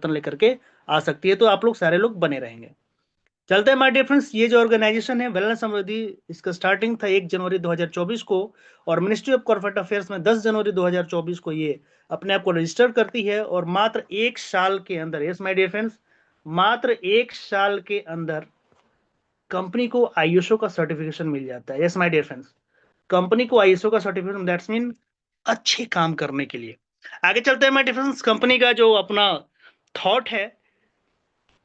परिवर्तन लेकर के आ सकती है। तो आप लोग सारे लोग बने रहेंगे। चलते हैं माय डियर फ्रेंड्स, ये जो ऑर्गेनाइजेशन है वेलनेस समृद्धि, इसका स्टार्टिंग था 1 जनवरी 2024 को, और मिनिस्ट्री ऑफ कॉर्पोरेट अफेयर्स में 10 जनवरी 2024 को ये अपने आप को रजिस्टर करती है। और मात्र 1 साल के अंदर, यस माय डियर फ्रेंड्स, मात्र 1 साल के अंदर कंपनी को आईएसओ का सर्टिफिकेशन मिल जाता है। Yes my dear friends, company को आईएसओ का सर्टिफिकेशन, दैट्स मीन अच्छे काम करने के लिए। आगे चलते हैं माय डियर फ्रेंड्स, कंपनी का जो अपना थॉट है,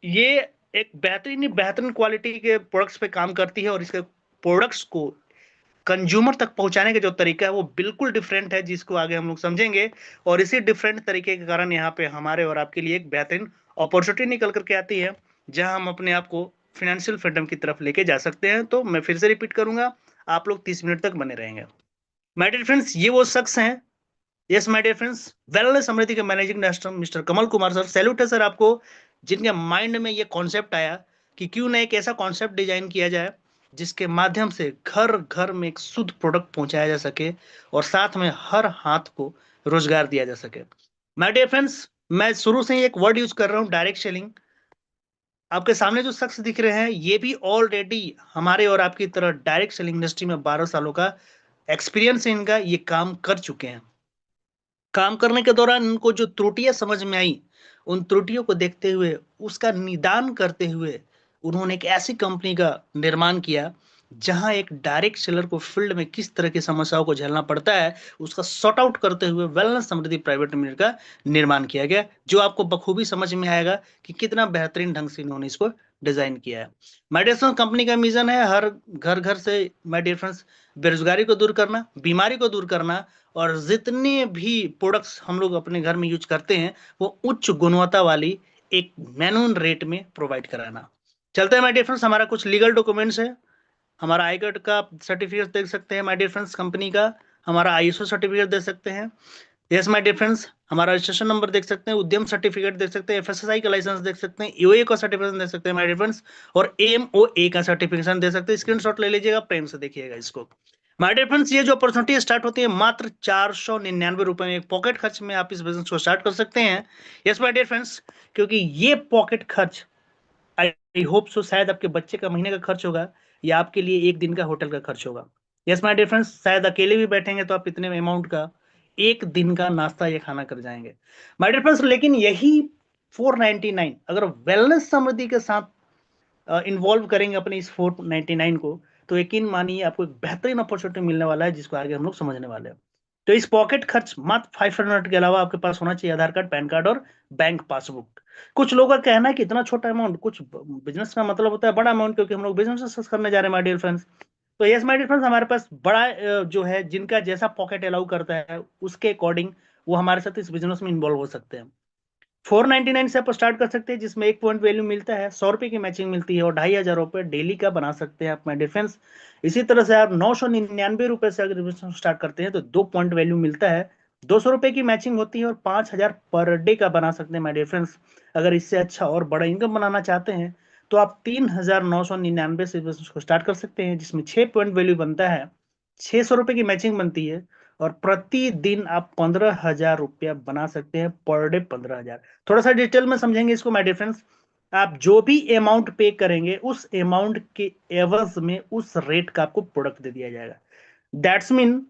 ये एक बेहतरीन क्वालिटी के प्रोडक्ट्स पे काम करती है, और इसके प्रोडक्ट्स को कंज्यूमर तक पहुंचाने का जो तरीका है वो बिल्कुल डिफरेंट है, जिसको आगे हम लोग समझेंगे। और इसी डिफरेंट तरीके के कारण यहाँ पे हमारे और आपके लिए एक बेहतरीन अपॉर्चुनिटी निकल करके आती है, जहां हम अपने आप को फाइनेंशियल फ्रीडम की तरफ लेके जा सकते हैं। तो मैं फिर से रिपीट करूंगा, आप लोग 30 मिनट तक बने रहेंगे। माय डियर फ्रेंड्स, ये वो शख्स हैं, yes my dear friends, wellness Samriddhi के managing director mister Kamal Kumar sir. Salute है सर आपको, जिनके माइंड में ये कॉन्सेप्ट आया कि क्यों ना एक ऐसा कॉन्सेप्ट डिजाइन किया जाए जिसके माध्यम से घर घर में एक शुद्ध प्रोडक्ट पहुंचाया जा सके, और साथ में हर हाथ को रोजगार दिया जा सके। माय डियर फ्रेंड्स, मैं शुरू से ही एक वर्ड यूज कर रहा हूं, डायरेक्ट सेलिंग। आपके सामने जो शख्स दिख रहे हैं, ये भी ऑलरेडी हमारे और आपकी तरह डायरेक्ट सेलिंग इंडस्ट्री में 12 सालों का एक्सपीरियंस है इनका, ये काम कर चुके हैं। काम करने के दौरान इनको जो त्रुटियां समझ में आई, उन त्रुटियों को देखते हुए, उसका निदान करते हुए, उन्होंने एक ऐसी कंपनी का निर्माण किया जहां एक डायरेक्ट सेलर को फील्ड में किस तरह की समस्याओं को झेलना पड़ता है, उसका सॉर्ट आउट करते हुए वेलनेस समृद्धि प्राइवेट लिमिटेड का निर्माण किया गया, जो आपको बखूबी समझ में आएगा कि कितना बेहतरीन ढंग से इन्होंने इसको डिजाइन किया है। माय डियर फ्रेंड्स, कंपनी का मिशन है हर घर घर से, माय डियर फ्रेंड्स, बेरोजगारी को दूर करना, बीमारी को दूर करना, और जितने भी प्रोडक्ट्स हम लोग अपने घर में यूज करते हैं वो उच्च गुणवत्ता वाली एक मैनुअल रेट में प्रोवाइड कराना। चलते हैं माय डियर फ्रेंड्स, हमारा कुछ लीगल डॉक्यूमेंट्स है। हमारा आई कार्ड का सर्टिफिकेट देख सकते हैं माय डियर फ्रेंड्स, कंपनी का हमारा आईएसओ सर्टिफिकेट देख सकते हैं। यस माय डियर फ्रेंड्स, हमारा रजिस्ट्रेशन नंबर देख सकते हैं, उद्यम सर्टिफिकेट देख सकते हैं, एफएसएसआई का लाइसेंस देख सकते हैं, यूए का सर्टिफिकेशन देख सकते हैं माय डियर फ्रेंड्स, और एएमओए का सर्टिफिकेशन दे सकते हैं। स्क्रीनशॉट ले लीजिएगा, प्रेम से देखिएगा इसको। माय डियर फ्रेंड्स, ये जो अपॉर्चुनिटी स्टार्ट होती है मात्र 499 रुपए में, एक पॉकेट खर्च में आप इस बिजनेस को स्टार्ट कर सकते हैं। यस माय डियर फ्रेंड्स, क्योंकि ये पॉकेट खर्च, आई होप सो, शायद आपके बच्चे का महीने का खर्च होगा, या आपके लिए एक दिन का होटल का खर्च होगा। यस माय डियर फ्रेंड्स, शायद अकेले भी बैठेंगे तो आप इतने अमाउंट का एक दिन का नाश्ता या खाना कर जाएंगे माय डियर फ्रेंड्स। लेकिन यही 499 अगर वेलनेस समृद्धि के साथ इन्वॉल्व करेंगे अपने इस 499 को, तो यकीन मानिए आपको एक बेहतरीन अपॉर्चुनिटी मिलने वाला है, जिसको आगे हम लोग समझने वाले हैं। तो इस पॉकेट खर्च मात्र 500 के अलावा आपके पास होना चाहिए आधार कार्ड, पैन कार्ड और बैंक पासबुक। कुछ लोगों का कहना है कि इतना छोटा अमाउंट, कुछ बिजनेस का मतलब होता है बड़ा अमाउंट, क्योंकि हम लोग बिजनेस करने जा रहे हैं माय डियर फ्रेंड्स। तो यस माय डियर फ्रेंड्स, हमारे पास बड़ा जो है, जिनका जैसा पॉकेट अलाउ करता है उसके अकॉर्डिंग वो हमारे साथ इस बिजनेस में इन्वॉल्व हो सकते हैं। 499 से आप स्टार्ट कर सकते हैं, जिसमें 1 पॉइंट वैल्यू मिलता है, 100 रुपए की मैचिंग मिलती है, और 2500 रुपए डेली का बना सकते हैं आप माय डिफेंस। इसी तरह से आप 999 रुपए से अगर बिजनेस स्टार्ट करते हैं तो 2 पॉइंट वैल्यू मिलता है, 200 रुपए की मैचिंग होती है, और 5000 पर डे का बना सकते हैं माय डिफेंस। अगर इससे अच्छा और बड़ा इनकम बनाना चाहते हैं तो आप 3999 से बिजनेस को स्टार्ट कर सकते हैं, जिसमें 6 पॉइंट वैल्यू बनता है, 600 रुपए की मैचिंग बनती है, और प्रतिदिन आप 15,000 रुपया बना सकते हैं, पर डे 15,000। थोड़ा सा डिटेल में समझेंगे इसको माय डियर फ्रेंड्स। आप जो भी अमाउंट पे करेंगे उस अमाउंट के एवज में उस रेट का आपको प्रोडक्ट दे दिया जाएगा। दैट्स मीन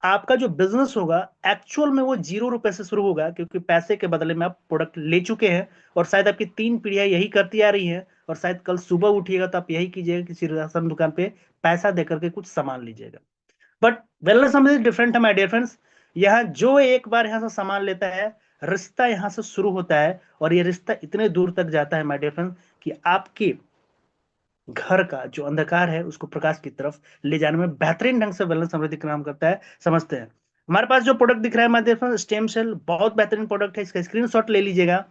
आपका जो बिजनेस होगा एक्चुअल में वो 0 रुपए से शुरू होगा, क्योंकि पैसे के बदले में आप प्रोडक्ट ले चुके हैं, और शायद आपकी 3 पीढ़ियां यही करती आ रही है, और शायद कल सुबह उठिएगा तो आप यही कीजिएगा, किसी राशन दुकान पे पैसा देकर के कुछ सामान लीजिएगा। बट वेलनेस समझ डिफरेंट है माय डियर फ्रेंड्स। यहाँ जो एक बार यहाँ से सामान लेता है, रिश्ता यहाँ से शुरू होता है, और ये रिश्ता इतने दूर तक जाता है माय डियर फ्रेंड्स कि आपके घर का जो अंधकार है उसको प्रकाश की तरफ ले जाने में बेहतरीन ढंग से वेलनेस समृद्धि काम करता है, समझते हैं। हमारे पास जो प्रोडक्ट दिख रहा है my dear friends, stem cell, बहुत बेहतरीन प्रोडक्ट है, इसका स्क्रीनशॉट ले लीजिएगा।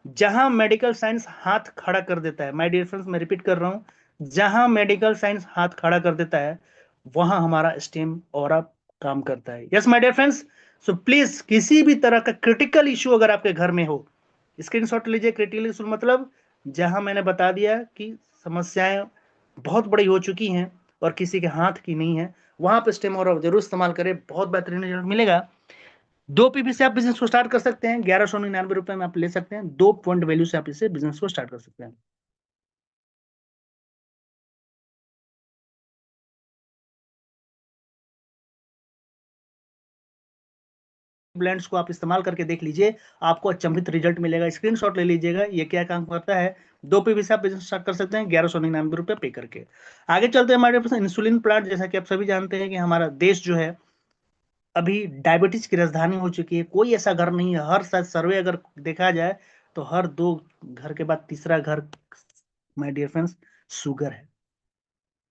जहां मेडिकल साइंस हाथ खड़ा कर देता है माय डियर फ्रेंड्स, मैं रिपीट कर रहा हूं, जहां मेडिकल साइंस हाथ खड़ा कर देता है वहां हमारा स्टेम और काम करता है। Yes my dear friends, so please किसी भी तरह का क्रिटिकल इशू अगर आपके घर में हो, स्क्रीनशॉट लीजिए। क्रिटिकल इशू मतलब जहां मैंने बता दिया कि समस्याएं बहुत बड़ी हो चुकी हैं और किसी के हाथ की नहीं है, वहां पर स्टेम और जरूर इस्तेमाल करें, बहुत बेहतरीन रिजल्ट मिलेगा। दो पीवी से आप बिजनेस को स्टार्ट कर सकते हैं, 1199 रुपए में आप ले सकते हैं। 2 पॉइंट वैल्यू से आप इसे बिजनेस को स्टार्ट कर सकते हैं। ब्लेंड्स को आप इस्तेमाल करके देख लीजिए, आपको अचंभित रिजल्ट मिलेगा। स्क्रीनशॉट ले लीजिएगा, ये क्या काम करता है। 2 पीवी से आप बिजनेस स्टार्ट कर सकते हैं 1199 रुपए पे करके। आगे चलते हैं हमारे पास इंसुलिन प्लांट। जैसा कि आप सभी जानते हैं कि हमारा देश जो है अभी डायबिटीज की राजधानी हो चुकी है। कोई ऐसा घर नहीं है, हर शायद सर्वे अगर देखा जाए तो हर 2 घर के बाद तीसरा घर, माय डियर फ्रेंड्स, शुगर है।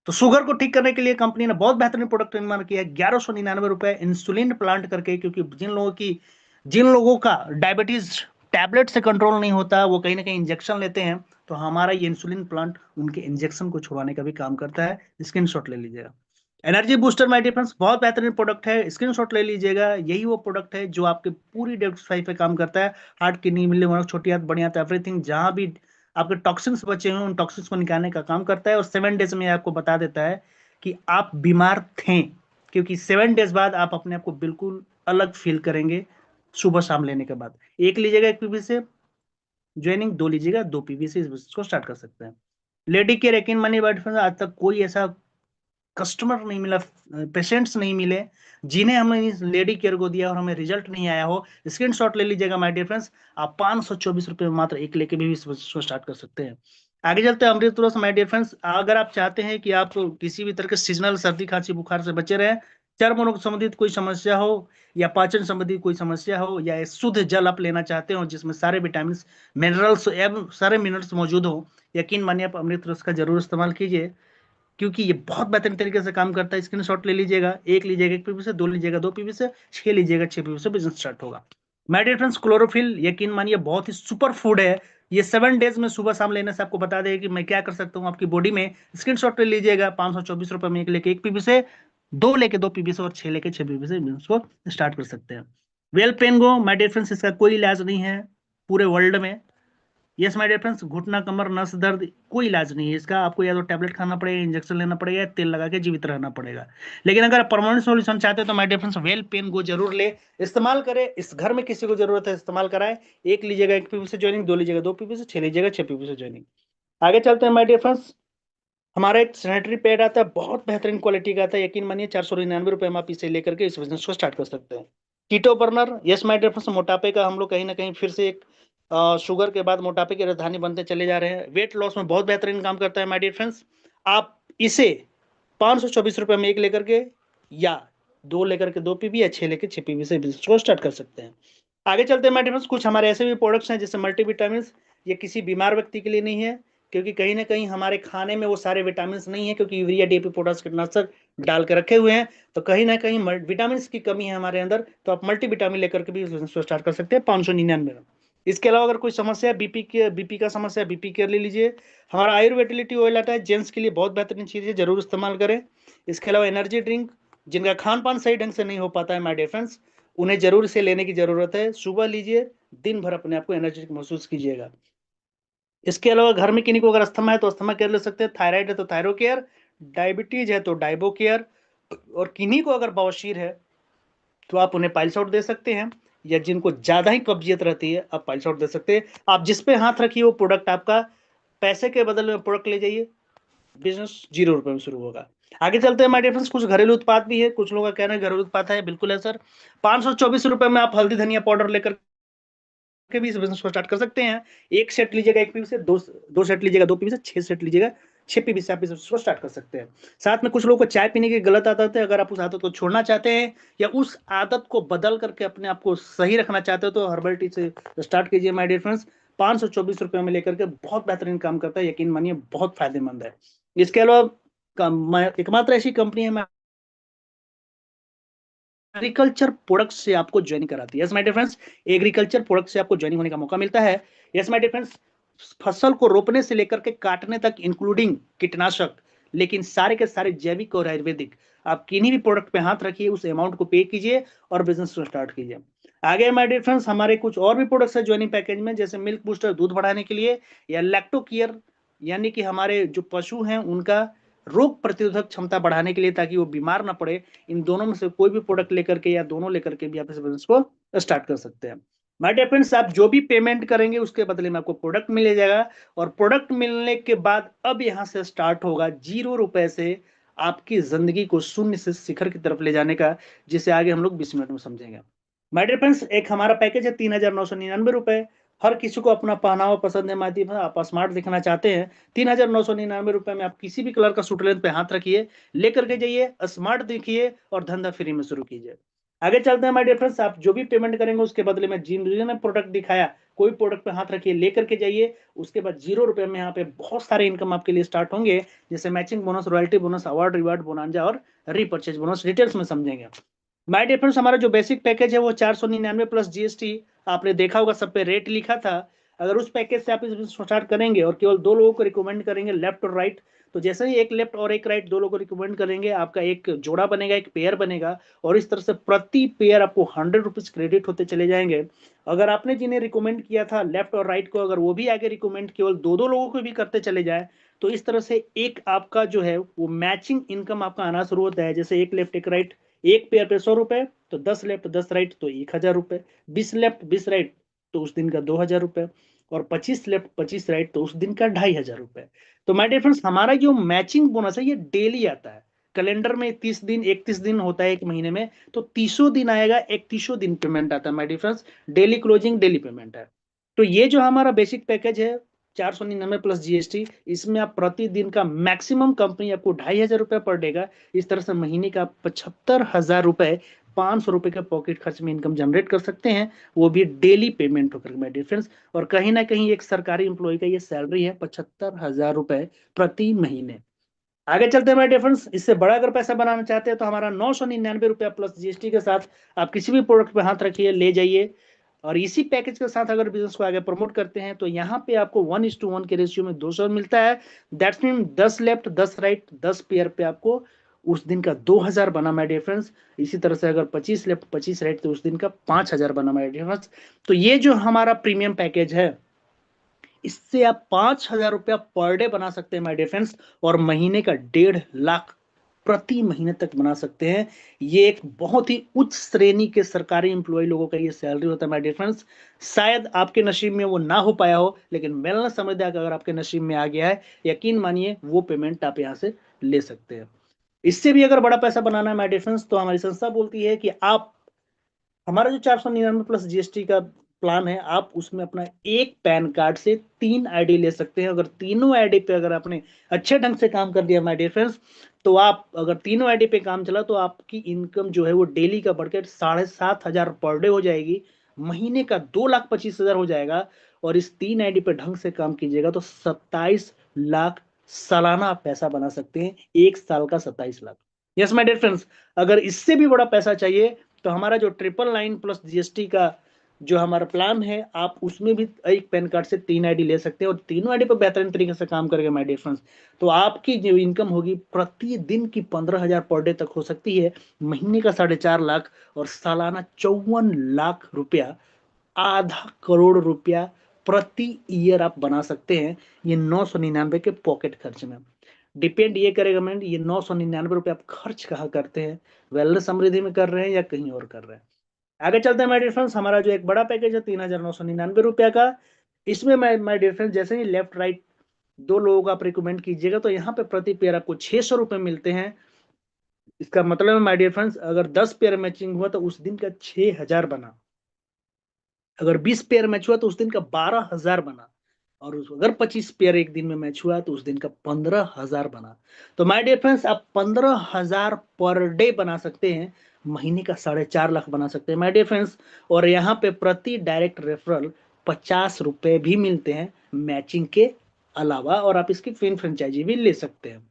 तो शुगर को ठीक करने के लिए कंपनी ने बहुत बेहतरीन प्रोडक्ट निर्माण किया है 1199 रुपए इंसुलिन प्लांट करके। क्योंकि जिन लोगों का डायबिटीज टैबलेट से कंट्रोल नहीं होता, वो कहीं ना कहीं इंजेक्शन लेते हैं, तो हमारा ये इंसुलिन प्लांट उनके इंजेक्शन को छुड़ाने का भी काम करता है। स्क्रीनशॉट ले लीजिएगा। एनर्जी बूस्टर माय डिफरेंस बहुत बेहतरीन प्रोडक्ट है, स्क्रीनशॉट ले लीजिएगा। यही वो प्रोडक्ट है जो आपके पूरी डेटोक्साइड पे काम करता है। हार्ट, किडनी, लिवर, छोटी आंत, बड़ी आंत, एवरीथिंग, जहां भी आपके टॉक्सिन्स बचे हुए उन टॉक्सिन्स को निकालने का काम करता है। और 7 डेज में आपको बता देता है कि आप बीमार थे, क्योंकि 7 डेज बाद आप अपने आप को बिल्कुल अलग फील करेंगे। सुबह शाम लेने के बाद एक लीजिएगा, 1 पीवी से ज्वाइनिंग, 2 लीजिएगा, 2 पीवी से इस बिजनेस को स्टार्ट कर सकते हैं। लेडी केयर यकीन मनी बट आज तक कोई ऐसा कस्टमर नहीं मिला, पेशेंट्स नहीं मिले जिन्हें हमने इस लेडी केयर को दिया और हमें रिजल्ट नहीं आया हो। स्क्रीनशॉट ले लीजिएगा माय डियर फ्रेंड्स। आप 524 रुपए में मात्र एक लेके भी इस बिजनेस को स्टार्ट कर सकते हैं। आगे चलते हैं अमृत तुलस माय डियर फ्रेंड्स। अगर आप चाहते हैं कि आप किसी भी तरह के सीजनल सर्दी खांसी बुखार से बचे रहें, चर्म रोग संबंधित कोई समस्या हो या पाचन संबंधी कोई समस्या हो, या शुद्ध जल आप लेना चाहते हो जिसमें सारे विटामिन, मिनरल्स एवं सारे मिनरल्स मौजूद हो, यकीन मानिए आप अमृत तुलस का जरूर इस्तेमाल कीजिए, क्योंकि ये बहुत बेहतरीन तरीके से काम करता है। स्क्रीनशॉट ले लीजिएगा, एक लीजिएगा 1 पीवी से, 2 लीजिएगा 2 पीवी से, 6 लीजिएगा 6 पीवी से, बिजनेस स्टार्ट होगा। माय डियर फ्रेंड्स, क्लोरोफिल यकीन मानिए बहुत ही सुपर फूड है। ये 7 डेज में सुबह शाम लेने से आपको बता देगा कि मैं क्या कर सकता हूँ आपकी बॉडी में। स्क्रीनशॉट ले लीजिएगा, 524 रुपए में एक लेके 1 पीवी से, 2 लेके 2 पीवी से और 6 लेके 6 पीवी से बिजनेस को स्टार्ट कर सकते हैं। Well pen go my dear friends, इसका कोई इलाज नहीं है पूरे वर्ल्ड में। यस माय डियर फ्रेंड्स, घुटना, कमर, नस दर्द, कोई इलाज नहीं है इसका। आपको या तो टैबलेट खाना पड़ेगा, इंजेक्शन लेना पड़ेगा, या तेल लगा के जीवित रहना पड़ेगा। लेकिन अगर आप परमानेंट सॉल्यूशन चाहते हैं तो my dear friends well pen go जरूर ले, इस्तेमाल करें। इस घर में किसी को जरूरत है इस्तेमाल कराएं। एक लीजिएगा 1 पीवी से ज्वाइनिंग, 2 लीजिएगा 2 पीवी से, 6 लीजिएगा 6 पीवी से ज्वाइनिंग। आगे चलते हैं माय डियर फ्रेंड्स। हमारा एक सैनिटरी पैड आता है, बहुत बेहतरीन क्वालिटी का आता है। यकीन मानिए 499 रुपए में आप इसे लेकर के इस बिजनेस को स्टार्ट कर सकते हैं। Keto burner, yes my dear friends, मोटापे का हम लोग कहीं ना कहीं फिर से एक शुगर के बाद मोटापे की राजधानी बनते चले जा रहे हैं। वेट लॉस में बहुत बेहतरीन काम करता है माय डियर फ्रेंड्स। आप इसे 524 रुपए में एक लेकर के, या 2 लेकर के 2 पीवी, या 6 लेकर 6 पीवी से बिजनेस को स्टार्ट कर सकते हैं। आगे चलते हैं माय डियर फ्रेंड्स, कुछ हमारे ऐसे भी प्रोडक्ट्स हैं जैसे मल्टीविटामिन। ये किसी बीमार व्यक्ति के लिए नहीं है, क्योंकि कहीं ना कहीं हमारे खाने में वो सारे विटामिन नहीं है, क्योंकि यूरिया, डीएपी, पोटास, कीटनाशक डाल के रखे हुए हैं। तो कहीं ना कहीं विटामिन की कमी है हमारे अंदर, तो आप मल्टी विटामिन लेकर के भी बिजनेस को स्टार्ट कर सकते हैं 599 में। इसके अलावा अगर कोई समस्या है, बीपी का समस्या है, बीपी केयर ले लीजिए। हमारा आयुर्वेटिलिटी ऑयल आता है, जेंट्स के लिए बहुत बेहतरीन चीज है, जरूर इस्तेमाल करें। इसके अलावा एनर्जी ड्रिंक, जिनका खान पान सही ढंग से नहीं हो पाता है माय डियर फ्रेंड्स, उन्हें जरूर इसे लेने की जरूरत है। सुबह लीजिए, दिन भर अपने आप को एनर्जेटिक महसूस कीजिएगा। इसके अलावा घर में किन्हीं को अगर अस्थमा है तो अस्थमा केयर ले सकते हैं, थायराइड है तो थायरो केयर, डायबिटीज है तो डाइबो केयर, और किन्हीं को अगर बवासीर है तो आप उन्हें पाइल्स आउट दे सकते हैं, या जिनको ज्यादा ही कब्जियत रहती है आप पाइल्स आउट दे सकते हैं। आप जिस पे हाथ रखिए वो प्रोडक्ट आपका, पैसे के बदले में प्रोडक्ट ले जाइए, बिजनेस 0 रुपए में शुरू होगा। आगे चलते हैं माय डियर फ्रेंड्स, कुछ घरेलू उत्पाद भी है। कुछ लोगों का कहना है घरेलू उत्पाद है, बिल्कुल है सर। 524 रुपए में आप हल्दी धनिया पाउडर लेकर के भी इस बिजनेस को स्टार्ट कर सकते हैं। एक सेट लीजिएगा 1 पीवी से, दो सेट लीजिएगा 2 पीवी से, 6 सेट लीजिएगा 6 पीवी से, आप इस बिजनेस को स्टार्ट कर सकते हैं। साथ में कुछ लोगों को चाय पीने की गलत आदत है, अगर आप उस आदत को छोड़ना चाहते हैं या उस आदत को बदल करके अपने आप को सही रखना चाहते हो तो हर्बल टी से स्टार्ट कीजिए माय डियर फ्रेंड्स। 524 रुपए में लेकर के बहुत बेहतरीन काम करता है, यकीन मानिए बहुत फायदेमंद है। इसके अलावा एकमात्र ऐसी कंपनी है एग्रीकल्चर प्रोडक्ट से आपको ज्वाइन कराती है। Yes my dear friends, agriculture product से आपको ज्वाइन होने का मौका मिलता है। यस माय डियर फ्रेंड्स, फसल को रोपने से लेकर के काटने तक इंक्लूडिंग कीटनाशक, लेकिन सारे के सारे जैविक और आयुर्वेदिक। आप किन्हीं भी प्रोडक्ट पे हाथ रखिए, उस अमाउंट को पे कीजिए और बिजनेस को स्टार्ट कीजिए। आगे माय डियर फ्रेंड्स, हमारे कुछ और भी प्रोडक्ट्स है ज्वाइनिंग पैकेज में, जैसे मिल्क बूस्टर दूध बढ़ाने के लिए, या लैक्टो केयर, यानी कि हमारे जो पशु हैं उनका रोग प्रतिरोधक क्षमता बढ़ाने के लिए, ताकि वो बीमार ना पड़े। इन दोनों में से कोई भी प्रोडक्ट लेकर के या दोनों लेकर के भी आप इस बिजनेस को स्टार्ट कर सकते हैं। माय डियर फ्रेंड्स, आप जो भी पेमेंट करेंगे उसके बदले में आपको प्रोडक्ट मिल जाएगा, और प्रोडक्ट मिलने के बाद अब यहां से स्टार्ट होगा 0 रुपए से आपकी जिंदगी को शून्य से शिखर की तरफ ले जाने का, जिसे आगे हम लोग 20 मिनट में समझेंगे। माय डियर फ्रेंड्स, एक हमारा पैकेज है 3,999 रुपए। हर किसी को अपना पहनावा पसंद है, माध्यम आप स्मार्ट दिखना चाहते हैं, 3,999 रुपए में आप किसी भी कलर का सूट लेंथ पे हाथ रखिए, लेकर के जाइए, स्मार्ट दिखिए और धंधा फ्री में शुरू कीजिए। आगे चलते हैं माय डियर फ्रेंड्स, आप जो भी पेमेंट करेंगे उसके बदले में जिन्होंने प्रोडक्ट दिखाया, कोई प्रोडक्ट पे हाथ रखिए, लेकर के जाइए, उसके बाद 0 रुपए में यहाँ पे बहुत सारे इनकम आपके लिए स्टार्ट होंगे, जैसे matching bonus, royalty bonus, award, reward, bonanza और रीपर्चेज बोनस। डिटेल्स में समझेंगे। माय डियर फ्रेंड्स, हमारा जो बेसिक पैकेज है वो 499 प्लस जीएसटी, आपने देखा होगा सब पे रेट लिखा था। अगर उस पैकेज से आप इस बिजनेस स्टार्ट करेंगे और केवल 2 लोगों को रिकमेंड करेंगे, लेफ्ट और राइट, तो जैसे ही एक लेफ्ट और एक राइट 2 लोगों को रिकमेंड करेंगे, आपका एक जोड़ा बनेगा, एक पेयर बनेगा, और इस तरह से प्रति पेयर आपको 100 रुपीज क्रेडिट होते चले जाएंगे। अगर आपने जिन्हें रिकमेंड किया था लेफ्ट और राइट को, अगर वो भी आगे रिकमेंड केवल 2 लोगों को भी करते चले जाए, तो इस तरह से एक आपका जो है वो मैचिंग इनकम आपका आना शुरू होता है। जैसे एक लेफ्ट एक राइट, एक पेयर पे 100 रुपए, तो 10 लेफ्ट 10 राइट तो 1,000 रुपए, 20 लेफ्ट 20 राइट तो उस दिन का 2,000 रुपए, और 25 लेफ्ट 25 राइट तो उस दिन का 2,500 रुपए। तो माय डियर फ्रेंड्स, हमारा जो मैचिंग बोनस है ये डेली आता है। कैलेंडर में 30 दिन 31 दिन होता है एक महीने में, तो 30 दिन आएगा, 31 दिन पेमेंट आता है my dear friends. Daily closing daily payment है। तो ये जो हमारा बेसिक पैकेज है 499 प्लस जीएसटी, इसमें आप प्रतिदिन का मैक्सिमम कंपनी आपको 2,500 रुपए पर देगा। इस तरह से महीने का 75,000 रुपए, 500 रुपए के पॉकेट खर्च में इनकम जनरेट कर सकते हैं, वो भी डेली पेमेंट होकर माय डियर फ्रेंड्स। और कहीं ना कहीं एक सरकारी एम्प्लॉय का ये सैलरी है 75,000 रुपए प्रति महीने। आगे चलते हैं माय डियर फ्रेंड्स, इससे बड़ा अगर पैसा बनाना चाहते हैं तो हमारा 999 रुपया प्लस जीएसटी के साथ आप किसी भी प्रोडक्ट पे हाथ रखिए, ले जाइए, और इसी पैकेज के साथ अगर बिजनेस को आगे प्रमोट करते हैं तो यहाँ पे आपको 1:1 के रेशियो में 200 मिलता है। That's mean 10 left 10 right 10 pair पे आपको उस दिन का 2,000 बना माय डियर फ्रेंड्स। इसी तरह से अगर 25 लेफ्ट 25 राइट तो उस दिन का 5,000 बना माय डियर फ्रेंड्स। तो ये जो हमारा प्रीमियम पैकेज है, इससे आप 5,000 रुपया पर डे बना सकते हैं माय डियर फ्रेंड्स, और महीने का 1.5 लाख प्रति महीने तक बना सकते हैं। ये एक बहुत ही उच्च श्रेणी के सरकारी एम्प्लॉय लोगों का ये सैलरी होता है माय डियर फ्रेंड्स। शायद आपके नसीब में वो ना हो पाया हो, लेकिन मेरा समझदार अगर आपके नसीब में आ गया है, यकीन मानिए वो पेमेंट आप यहाँ से ले सकते हैं। इससे भी अगर बड़ा पैसा बनाना है माय डियर फ्रेंड्स, तो हमारी संस्था बोलती है कि आप, हमारा जो 499 प्लस जीएसटी का प्लान है, आप उसमें अपना एक पैन कार्ड से 3 आईडी ले सकते हैं। अगर तीनों आईडी पे अगर आपने अच्छे ढंग से काम कर दिया माय डियर फ्रेंड्स, तो आप अगर तीनों आईडी पे काम चला तो आपकी इनकम जो है वो डेली का बढ़कर 7,500 पर डे हो जाएगी, महीने का 2,25,000 हो जाएगा, और इस 3 आईडी पे ढंग से काम कीजिएगा तो 27 लाख सालाना आप पैसा बना सकते हैं, एक साल का 27 lakh. Yes my dear friends, अगर इससे भी बड़ा पैसा चाहिए तो हमारा जो 999 प्लस जीएसटी का जो हमारा प्लान है, आप उसमें भी एक पैन कार्ड से 3 आईडी ले सकते हैं, और तीनों आईडी पर बेहतरीन तरीके से काम करेगा माय डियर फ्रेंड्स। तो आपकी जो इनकम होगी प्रतिदिन की 15,000 पर डे तक हो सकती है, महीने का 4.5 लाख, और सालाना 54 लाख रुपया, ₹0.5 करोड़ प्रति ईयर आप बना सकते हैं, ये 999 के पॉकेट खर्च में। डिपेंड ये करेगा मैंने, ये 999 रुपये आप खर्च कहाँ करते हैं, वेलनेस समृद्धि में कर रहे हैं या कहीं और कर रहे हैं। आगे चलते हैं माय डियर फ्रेंड्स, हमारा जो एक बड़ा पैकेज है 3,999 रुपया का, इसमें माय डियर फ्रेंड्स जैसे ही लेफ्ट राइट 2 लोगों को आप रिकमेंड कीजिएगा तो यहाँ पे प्रति पेयर आपको 600 रुपये मिलते हैं। इसका मतलब है माय डियर फ्रेंड्स, अगर 10 पेयर मैचिंग हुआ तो उस दिन का 6,000 बना, अगर 20 पेयर मैच हुआ तो उस दिन का 12,000 बना, और अगर 25 पेयर एक दिन में मैच हुआ तो उस दिन का 15,000 बना। तो माय डियर फ्रेंड्स, आप 15,000 पर डे बना सकते हैं, महीने का 4.5 लाख बना सकते हैं माय डियर फ्रेंड्स। और यहाँ पे प्रति डायरेक्ट रेफरल 50 रुपए भी मिलते हैं मैचिंग के अलावा, और आप इसकी फ्रेंचाइजी भी ले सकते हैं।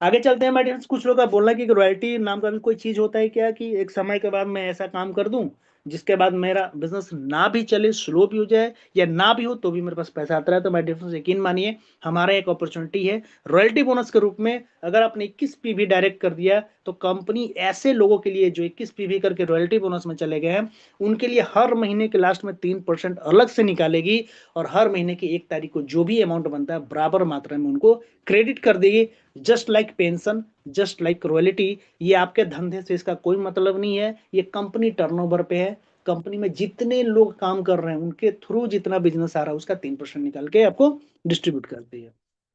आगे चलते हैं माय डियर फ्रेंड्स, कुछ लोग का बोलना है कि रॉयल्टी नाम का भी कोई चीज होता है क्या, कि एक समय के बाद मैं ऐसा काम कर दूं जिसके बाद मेरा बिजनेस ना भी चले, स्लो भी हो जाए या ना भी हो तो भी मेरे पास पैसा आता रहा है। तो माय डियर फ्रेंड्स, यकीन मानिए हमारा एक अपॉर्चुनिटी है रॉयल्टी बोनस के रूप में। अगर आपने 21 पीवी डायरेक्ट कर दिया तो कंपनी ऐसे लोगों के लिए जो 21 पीवी करके रॉयल्टी बोनस में चले गए हैं, उनके लिए हर महीने के लास्ट में 3% अलग से निकालेगी, और हर महीने की 1 तारीख को जो भी अमाउंट बनता है बराबर मात्रा में उनको क्रेडिट कर देगी। Just like pension, just like royalty, ये आपके धंधे से इसका कोई मतलब नहीं है, ये कंपनी टर्नओवर पे है, कंपनी में जितने लोग काम कर रहे हैं उनके थ्रू जितना बिजनेस आ रहा है उसका 3% निकाल के आपको डिस्ट्रीब्यूट करती है।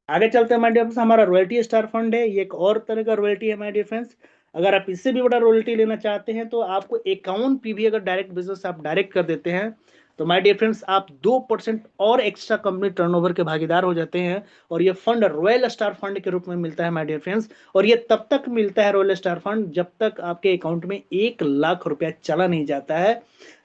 आगे चलते हैं माय डियर फ्रेंड्स, हमारा रॉयल्टी स्टार फंड है, ये एक और तरह का रॉयल्टी है माय डियर फ्रेंड्स। अगर आप इससे भी बड़ा रॉयल्टी लेना चाहते हैं तो आपको अकाउंट पे भी अगर डायरेक्ट बिजनेस आप डायरेक्ट कर देते हैं तो माय डियर फ्रेंड्स आप 2% और एक्स्ट्रा कंपनी टर्नओवर के भागीदार हो जाते हैं, और ये फंड रॉयल स्टार फंड के रूप में मिलता है माय डियर फ्रेंड्स। और ये तब तक मिलता है रॉयल स्टार फंड जब तक आपके अकाउंट में 1 लाख रुपया चला नहीं जाता है।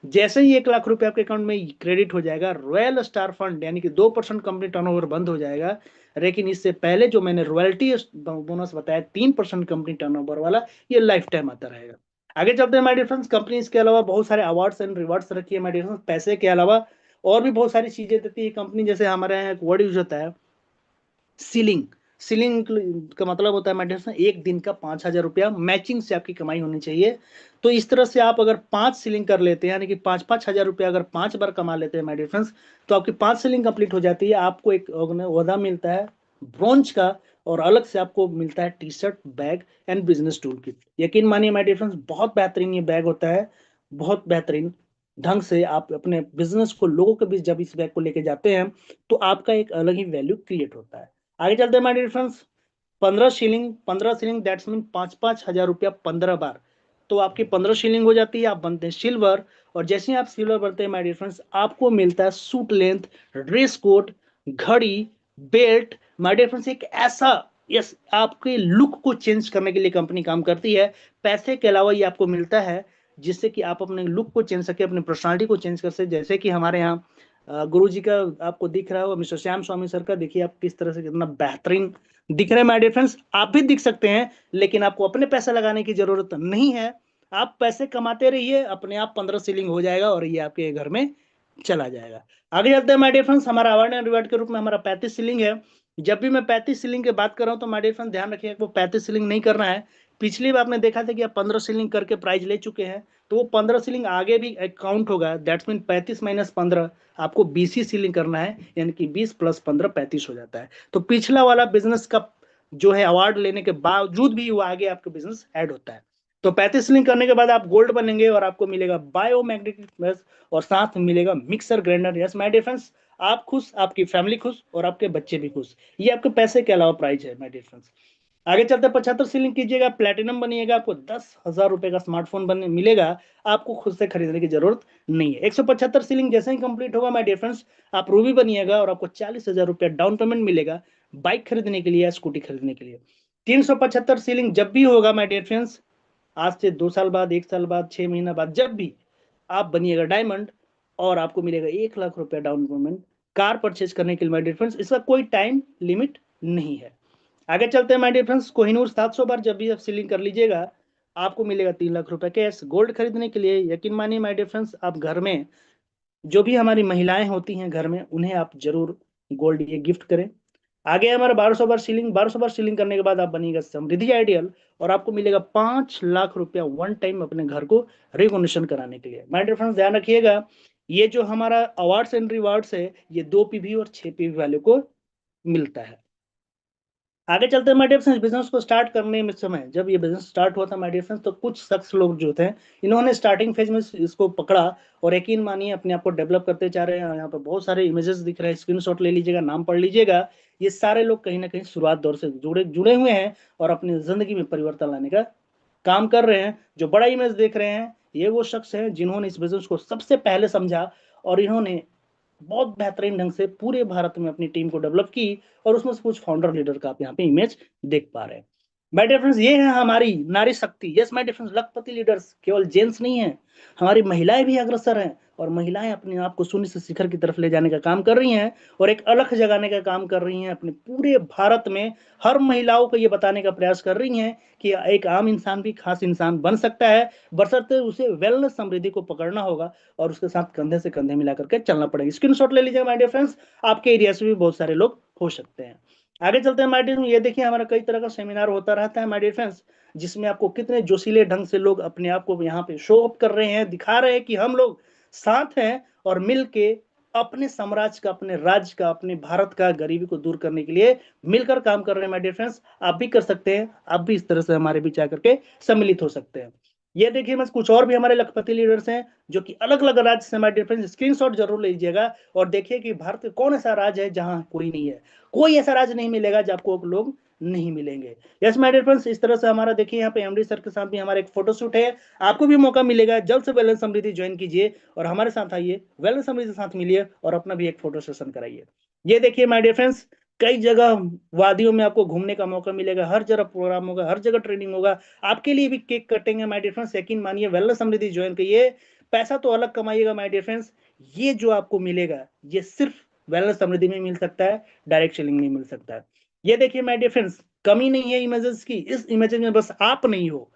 जैसे ही 1 लाख रुपया आपके अकाउंट में क्रेडिट हो जाएगा, रॉयल स्टार फंड यानी कि 2% कंपनी टर्नओवर बंद हो जाएगा। लेकिन इससे पहले जो मैंने रॉयल्टी बोनस बताया 3% कंपनी टर्नओवर वाला, ये लाइफ टाइम आता रहेगा। आगे चलते हैं माय डियर फ्रेंड्स, कंपनी इसके अलावा बहुत सारे अवार्ड्स एंड रिवार्ड्स रखी है माय डियर फ्रेंड्स। पैसे के अलावा और भी बहुत सारी चीजें देती है कंपनी। जैसे हमारे यहाँ एक वर्ड यूज होता है सीलिंग। सीलिंग का मतलब होता है माय डियर फ्रेंड्स एक दिन का 5,000 रुपया मैचिंग से आपकी कमाई होनी चाहिए। तो इस तरह से आप अगर 5 सीलिंग कर लेते हैं यानी कि 5,000 रुपया अगर 5 बार कमा लेते हैं माय डियर फ्रेंड्स, तो आपकी 5 सीलिंग कंप्लीट हो जाती है। आपको एक ओहदा मिलता है ब्रॉन्ज का, और अलग से आपको मिलता है T shirt, bag and business tool kit. यकीन मानिए माय डियर फ्रेंड्स बहुत बेहतरीन ये बैग होता है, बहुत बेहतरीन ढंग से आप अपने बिजनेस को लोगों के बीच जब इस बैग को लेके जाते हैं तो आपका एक अलग ही वैल्यू क्रिएट होता है। आगे चलते हैं my dear friends, 15 ceiling that's mean 5,000 रुपया 15 बार। तो आपकी 15 सीलिंग हो जाती है, आप बनते हैं सिल्वर। और जैसे ही आप सिल्वर बनते हैं माय डियर फ्रेंड्स आपको मिलता है सूट लेंथ, ड्रेस कोड, घड़ी, बेल्ट। माय डियर फ्रेंड्स एक ऐसा, यस, आपके लुक को चेंज करने के लिए कंपनी काम करती है। पैसे के अलावा ये आपको मिलता है जिससे कि आप अपने लुक को चेंज करके अपनी पर्सनालिटी को चेंज कर सके। जैसे कि हमारे यहाँ गुरु जी का आपको दिख रहा हो, मिस्टर श्याम स्वामी सर का, देखिए आप किस तरह से कितना बेहतरीन दिख रहे हैं माय डियर फ्रेंड्स। आप भी दिख सकते हैं लेकिन आपको अपने पैसे लगाने की जरूरत नहीं है। आप पैसे कमाते रहिए, अपने आप 15 सीलिंग हो जाएगा और ये आपके घर में चला जाएगा। आगे चलते हैं माय डियर फ्रेंड्स, हमारा अवार्ड एंड रिवार्ड के रूप में हमारा 35 सीलिंग है। जब भी मैं 35 सीलिंग की बात कर रहा हूं तो माय डियर फ्रेंड्स ध्यान रखिएगा वो 35 सीलिंग नहीं करना है। पिछली बार आपने देखा था कि आप 15 सीलिंग करके प्राइज ले चुके हैं, तो वो 15 सीलिंग आगे भी काउंट होगा। दैट्स मीन 35 माइनस 15 आपको 20 ही सीलिंग करना है, यानी कि 20 प्लस 15 35 हो जाता है। तो पिछला वाला बिजनेस का जो है अवार्ड लेने के बावजूद भी वो आगे आपका बिजनेस ऐड होता है। तो 35 लिंक करने के बाद आप गोल्ड बनेंगे और आपको मिलेगा बायोमैग्नेटिक प्लस, और साथ में मिलेगा mixer grinder. Yes my dear friends, आप खुश, आपकी फैमिली खुश और आपके बच्चे भी खुश। ये आपके पैसे के अलावा प्राइज है माय डियर फ्रेंड्स। आगे चलते 75 सीलिंग कीजिएगा, प्लेटिनम बनिएगा, आपको 10,000 रुपए का स्मार्टफोन बने मिलेगा। आपको खुद से खरीदने की जरूरत नहीं है। 175 सीलिंग जैसे ही कंप्लीट होगा माय डियर फ्रेंड्स आप रूबी बनिएगा और आपको 40,000 रुपया डाउन पेमेंट मिलेगा बाइक खरीदने के लिए या स्कूटी खरीदने के लिए। 375 सीलिंग जब भी होगा माय डियर फ्रेंड्स, आज से 2 साल बाद, 1 साल बाद, 6 महीना बाद, जब भी आप बनिएगा डायमंड और आपको मिलेगा 1 लाख रुपया डाउन पेमेंट कार परचेज करने के लिए माय डियर फ्रेंड्स। इसका कोई टाइम लिमिट नहीं है। आगे चलते हैं माय डियर फ्रेंड्स, कोहिनूर 700 बार जब भी आप सीलिंग कर लीजिएगा आपको मिलेगा 3 लाख रुपया कैश गोल्ड खरीदने के लिए। यकीन मानिए माय डियर फ्रेंड्स, आप घर में जो भी हमारी महिलाएं होती हैं घर में उन्हें आप जरूर गोल्ड ये गिफ्ट करें। आगे हमारा 1200 बार सीलिंग, 1200 बार सीलिंग करने के बाद आप बनिएगा समृद्धि आइडियल और आपको मिलेगा 5 लाख रुपया वन टाइम अपने घर को रिकॉग्निशन कराने के लिए। माय डियर फ्रेंड्स ध्यान रखिएगा, ये जो हमारा अवार्ड्स एंड रिवार्ड्स है ये 2 पीवी और 6 पीवी वाले को मिलता है। आगे चलते हैं माय डियर फ्रेंड्स, बिजनेस को स्टार्ट करने में समय जब ये बिजनेस स्टार्ट हुआ था माय डियर फ्रेंड्स, तो कुछ शख्स लोग जो थे इन्होंने स्टार्टिंग फेज में इसको पकड़ा और यकीन मानिए अपने आप को डेवलप करते जा रहे हैं। यहाँ पर बहुत सारे इमेजेस दिख रहे हैं, स्क्रीनशॉट ले लीजिएगा, नाम पढ़ लीजिएगा। ये सारे लोग कहीं ना कहीं शुरुआत दौर से जुड़े जुड़े हुए हैं और अपनी जिंदगी में परिवर्तन लाने का काम कर रहे हैं। जो बड़ा इमेज देख रहे हैं ये वो शख्स हैं जिन्होंने इस बिजनेस को सबसे पहले समझा और इन्होंने बहुत बेहतरीन ढंग से पूरे भारत में अपनी टीम को डेवलप की, और उसमें से कुछ फाउंडर लीडर का आप यहाँ पे इमेज देख पा रहे हैं। माय डियर फ्रेंड्स ये है हमारी नारी शक्ति। Yes my dear friends, Lakhpati leaders केवल जेंट्स नहीं है, हमारी महिलाएं भी अग्रसर हैं और महिलाएं अपने आप को शून्य से शिखर की तरफ ले जाने का काम कर रही हैं और एक अलख जगाने का काम कर रही हैं अपने पूरे भारत में। हर महिलाओं को ये बताने का प्रयास कर रही हैं कि एक आम इंसान भी खास इंसान बन सकता है, बशर्ते उसे वेलनेस समृद्धि को पकड़ना होगा और उसके साथ कंधे से कंधे मिला करके चलना पड़ेगा। स्क्रीनशॉट ले लीजिए माय डियर फ्रेंड्स, आपके एरिया से भी बहुत सारे लोग हो सकते हैं। आगे चलते हैं माय डियर, ये देखिए हमारा कई तरह का सेमिनार होता रहता है माय डियर फ्रेंड्स, जिसमें आपको कितने जोशीले ढंग से लोग अपने आप को यहाँ पे शो अप कर रहे हैं, दिखा रहे हैं कि हम लोग साथ हैं और मिलके अपने साम्राज्य का, अपने राज्य का, अपने भारत का गरीबी को दूर करने के लिए मिलकर काम कर रहे हैं माय डियर फ्रेंड्स। आप भी कर सकते हैं, आप भी इस तरह से हमारे बीच आकर के सम्मिलित हो सकते हैं। ये देखिए बस कुछ और भी हमारे लखपति लीडर्स हैं जो कि अलग अलग राज्य से हमारे डिफरेंस स्क्रीनशॉट जरूर लीजिएगा और देखिए कि भारत में कौन ऐसा राज्य है जहां कोई नहीं है। कोई ऐसा राज्य नहीं मिलेगा जब आपको लोग नहीं मिलेंगे। यस माय डियर फ्रेंड्स, इस तरह से हमारा देखिए यहाँ पे एमडी सर के साथ भी हमारा एक फोटोशूट है। आपको भी मौका मिलेगा, जल्द से वेलनेस समृद्धि ज्वाइन कीजिए और हमारे साथ आइए, वेलनेस समृद्धि के साथ मिलिए और अपना भी एक फोटो सेशन कराइए। ये देखिए माय डियर फ्रेंड्स, कई जगह वादियों में आपको घूमने का मौका मिलेगा, हर जगह प्रोग्राम होगा, हर जगह ट्रेनिंग होगा। आपके लिए भी केक कटेंगे माय डियर फ्रेंड्स, यकीन मानिए वेलनेस समृद्धि ज्वाइन करिए। पैसा तो अलग कमाइएगा माय डियर फ्रेंड्स, ये जो आपको मिलेगा ये सिर्फ वेलनेस समृद्धि में मिल सकता है, डायरेक्ट सेलिंग में मिल सकता है। ये देखिए माय डियर फ्रेंड्स, कमी नहीं है इमेजेस की, इस इमेजेस में बस आप नहीं हो।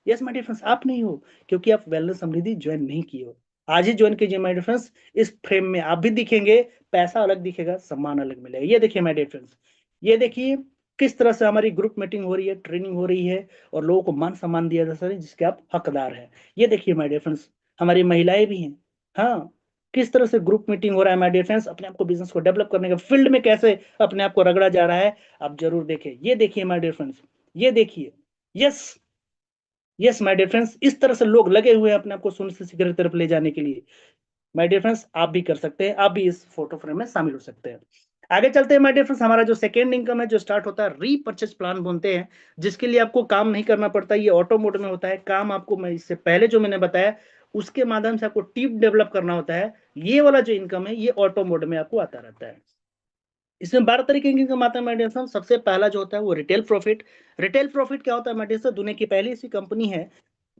यस माय डियर फ्रेंड्स, आप नहीं हो क्योंकि आप वेलनेस समृद्धि ज्वाइन नहीं किए हो। आज ही ज्वाइन कीजिए माय डियर फ्रेंड्स, इस फ्रेम में आप भी दिखेंगे, पैसा अलग दिखेगा, सम्मान अलग मिलेगा। ये देखिए माय डियर फ्रेंड्स, ये देखिए किस तरह से हमारी ग्रुप मीटिंग हो रही है, ट्रेनिंग हो रही है और लोगों को मान सम्मान दिया जा रहा है जिसके आप हकदार हैं। ये देखिए माय डियर फ्रेंड्स, हमारी महिलाएं भी हैं। हाँ, किस तरह से ग्रुप मीटिंग हो रहा है माय डियर फ्रेंड्स, अपने आप को बिजनेस को डेवलप करने का फील्ड में कैसे अपने आप को रगड़ा जा रहा है, आप जरूर देखें। ये देखिए माय डियर फ्रेंड्स, ये देखिए। Yes, yes my dear friends, इस तरह से लोग लगे हुए हैं अपने आप को सोने से शिखर की तरफ ले जाने के लिए। माय डियर फ्रेंड्स, आप भी कर सकते हैं, आप भी इस फोटो फ्रेम में शामिल हो सकते हैं। आगे चलते हैं माय डियर फ्रेंड्स, हमारा जो सेकेंड इनकम है जो स्टार्ट होता है रीपर्चेज प्लान बोलते हैं, जिसके लिए आपको काम नहीं करना पड़ता, ये ऑटो मोड में होता है। काम आपको मैं इससे पहले जो मैंने बताया उसके माध्यम से आपको टीम डेवलप करना होता है। ये वाला जो इनकम है ये ऑटो मोड में आपको आता रहता है। इसमें 12 तरीके की इनकम आता है माय डियर फ्रेंड्स। सबसे पहला जो होता है वो रिटेल प्रॉफिट। रिटेल प्रॉफिट क्या होता है माय डियर फ्रेंड्स, दुनिया की पहली ऐसी कंपनी है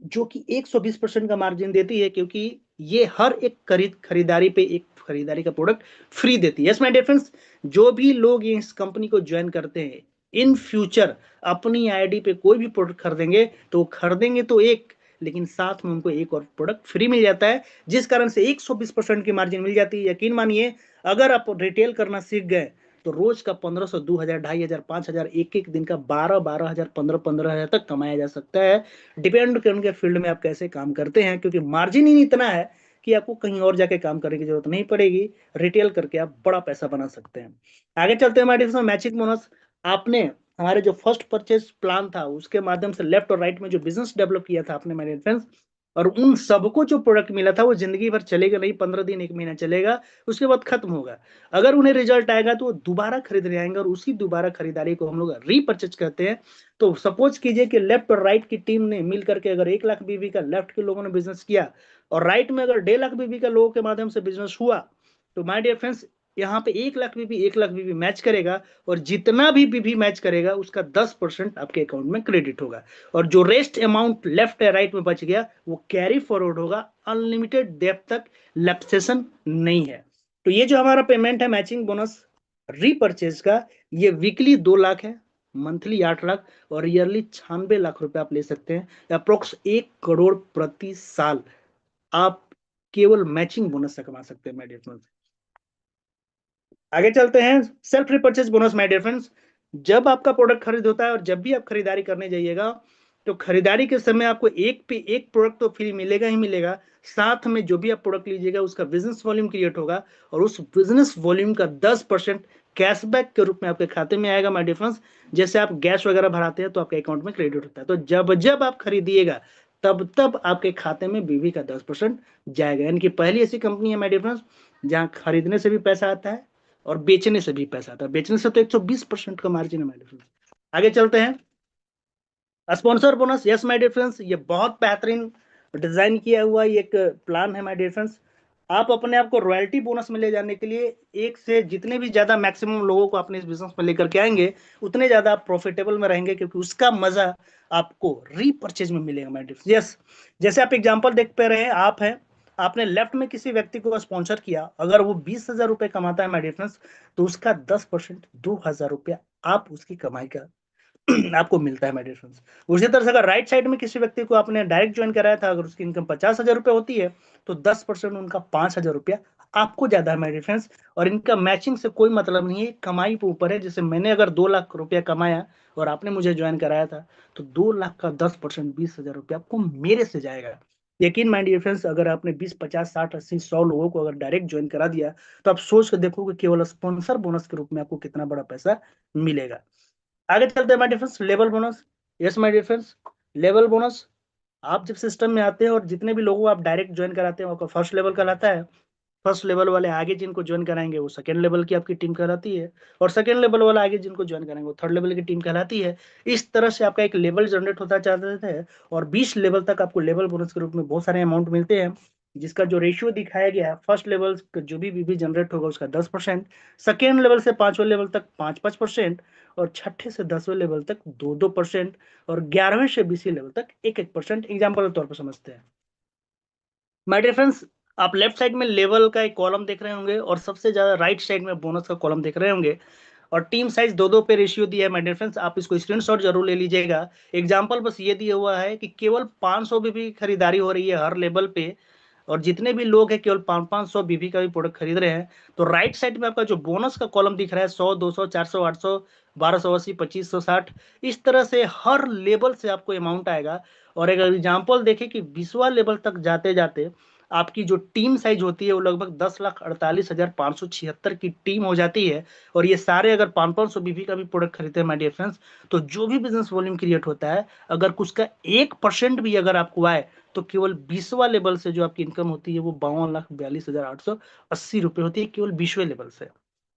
जो कि 120% का मार्जिन देती है, क्योंकि ये हर एक खरीदारी पे एक खरीदारी का प्रोडक्ट फ्री देती है। यस माय डियर फ्रेंड्स, जो भी लोग इस कंपनी को ज्वाइन करते हैं इन फ्यूचर अपनी आईडी पे कोई भी प्रोडक्ट खरीदेंगे तो खरीदेंगे तो एक, लेकिन साथ में उनको एक और प्रोडक्ट फ्री मिल जाता है, जिस कारण से 120% की मार्जिन मिल जाती है। यकीन मानिए, अगर आप रिटेल करना सीख गए तो रोज का 1500, 2000, 2500, 5000, एक एक दिन का 12,000, 15,000 तक कमाया जा सकता है। डिपेंड करने के फील्ड में आप कैसे काम करते हैं, क्योंकि मार्जिन ही इतना है कि आपको कहीं और जाके काम करने की जरूरत नहीं पड़ेगी। रिटेल करके आप बड़ा पैसा बना सकते हैं। आगे चलते हैं हमारे मैचिंग बोनस। आपने हमारे जो फर्स्ट परचेज प्लान था उसके माध्यम से लेफ्ट और राइट में जो बिजनेस डेवलप किया था आपने मेरे फ्रेंड्स, और उन सबको जो प्रोडक्ट मिला था वो जिंदगी भर चलेगा नहीं, 15 दिन, 1 महीना चलेगा, उसके बाद खत्म होगा। अगर उन्हें रिजल्ट आएगा तो वो दोबारा खरीदने आएंगे और उसी दोबारा खरीदारी को हम लोग रीपरचेज करते हैं। तो सपोज कीजिए कि लेफ्ट और राइट की टीम ने मिल करके अगर 1 लाख बीबी का लेफ्ट के लोगों ने बिजनेस किया और राइट में अगर 1.5 लाख बीबी का लोगों के माध्यम से बिजनेस हुआ, तो माय डियर फ्रेंड्स यहाँ पे 1 लाख बीबी 1 लाख बीबी मैच करेगा और जितना भी बीबी मैच करेगा उसका 10% आपके अकाउंट में क्रेडिट होगा और जो रेस्ट अमाउंट लेफ्ट या राइट में बच गया वो कैरी फॉरवर्ड होगा अनलिमिटेड डेप्थ तक, लैप्सेशन नहीं है। तो ये जो हमारा पेमेंट है मैचिंग बोनस रीपरचेज का, ये वीकली 2 लाख है, मंथली 8 लाख और ईयरली 96 लाख रुपए आप ले सकते हैं, अप्रोक्स 1 करोड़ प्रति साल आप केवल मैचिंग बोनस से कमा सकते हैं माय डियर फ्रेंड्स। आगे चलते हैं self repurchase bonus my dear friends. जब आपका प्रोडक्ट खरीद होता है और जब भी आप खरीदारी करने जाइएगा तो खरीदारी के समय आपको एक पे एक प्रोडक्ट तो फ्री मिलेगा ही मिलेगा, साथ में जो भी आप प्रोडक्ट लीजिएगा उसका बिजनेस वॉल्यूम क्रिएट होगा और उस बिजनेस वॉल्यूम का 10% कैशबैक के रूप में आपके खाते में आएगा माय डियर फ्रेंड्स। जैसे आप गैस वगैरह भराते हैं तो आपके अकाउंट में क्रेडिट होता है, तो जब जब आप खरीदिएगा तब तब आपके खाते में बीवी का 10% जाएगा। यानी कि पहली ऐसी कंपनी है माय डियर फ्रेंड्स जहां खरीदने से भी पैसा आता है और बेचने से भी पैसा आता है। बेचने से तो 120% का मार्जिन है माय डियर फ्रेंड्स। आगे चलते हैं sponsor bonus. Yes my dear friends, ये बहुत बेहतरीन डिजाइन किया हुआ ये एक प्लान है माय डियर फ्रेंड्स। आप अपने आप को रॉयल्टी बोनस में ले जाने के लिए एक से जितने भी ज्यादा मैक्सिमम लोगों को अपने इस बिजनेस में लेकर के आएंगे उतने ज्यादा आप प्रॉफिटेबल में रहेंगे, क्योंकि उसका मजा आपको रीपरचेज में मिलेगा माय डियर फ्रेंड्स। यस, जैसे आप एग्जांपल देख पा रहे हैं, आप हैं, आपने लेफ्ट में किसी व्यक्ति को स्पॉन्सर किया, अगर वो 20,000 रुपए कमाता है माय डियर फ्रेंड्स तो उसका 10% 2,000 रुपया आप उसकी कमाई का आपको मिलता है माय डियर फ्रेंड्स। उसी तरह से अगर राइट साइड में किसी व्यक्ति को आपने डायरेक्ट ज्वाइन कराया था, अगर उसकी इनकम 50,000 रुपये होती है तो 10% उनका 5,000 रुपया आपको ज्यादा है माय डियर फ्रेंड्स। और इनका मैचिंग से कोई मतलब नहीं है, कमाई के ऊपर है। जैसे मैंने अगर 2 लाख रुपया कमाया और आपने मुझे ज्वाइन कराया था तो 2 लाख का 10% 20,000 रुपया आपको मेरे से जाएगा। यकीन माय डियर फ्रेंड्स, अगर आपने 20, 50, 60, 80, 100 लोगों को अगर डायरेक्ट ज्वाइन करा दिया तो आप सोच कर देखोगे केवल स्पॉन्सर बोनस के रूप में आपको कितना बड़ा पैसा मिलेगा। आगे चलते हैं my dear friends level bonus. Yes my dear friends, level bonus आप जब सिस्टम में आते हैं और जितने भी लोगों को आप डायरेक्ट ज्वाइन कराते हैं वो आपका फर्स्ट लेवल कहलाता है। फर्स्ट लेवल वाले आगे जिनको ज्वाइन कराएंगे वो सेकंड लेवल की आपकी टीम कहलाती है, और सेकंड लेवल वाला आगे जिनको ज्वाइन कराएंगे वो थर्ड लेवल की टीम कहलाती है। इस तरह से आपका एक लेवल जनरेट होता जाता है, और 20 लेवल तक आपको लेवल बोनस के रूप में बहुत सारे अमाउंट मिलते हैं, जिसका जो रेशियो दिखाया गया है, फर्स्ट लेवल का जो भी बीबी जनरेट होगा उसका 10%, सेकेंड लेवल से 5वें लेवल तक 5-5%, और छठे से 10वें लेवल तक 2-2%, और 11वें से 20वें लेवल तक 1-1%। एग्जाम्पल के तौर पर समझते हैं माय डियर फ्रेंड्स। आप लेफ्ट साइड में लेवल का एक कॉलम देख रहे होंगे, और सबसे ज्यादा राइट साइड में बोनस का कॉलम देख रहे होंगे, और टीम साइज 2-2 पे रेशियो दिया है माय डियर फ्रेंड्स। आप इसको स्क्रीनशॉट जरूर ले लीजिएगा। एग्जांपल बस ये दिया हुआ है कि केवल 500 बीबी खरीदारी हो रही है हर लेवल पे, और जितने भी लोग हैं केवल 500 बीबी का भी प्रोडक्ट खरीद रहे हैं। तो राइट साइड में आपका जो बोनस का कॉलम दिख रहा है 100, 200, 400, 800, 1280, 2560, इस तरह से हर लेवल से आपको अमाउंट आएगा। और एक एग्जाम्पल देखें कि 20वां लेवल तक जाते जाते आपकी जो टीम साइज होती है वो लगभग 10,48,576 की टीम हो जाती है। और ये सारे अगर 500 बीबी का भी प्रोडक्ट खरीदते हैं माय डियर फ्रेंड्स, तो जो भी बिजनेस वॉल्यूम क्रिएट होता है, अगर कुछ का 1% भी अगर आपको आए, तो केवल 20वां लेवल से जो आपकी इनकम होती है वो 52,42,880 रुपए होती है, केवल 20वें लेवल से।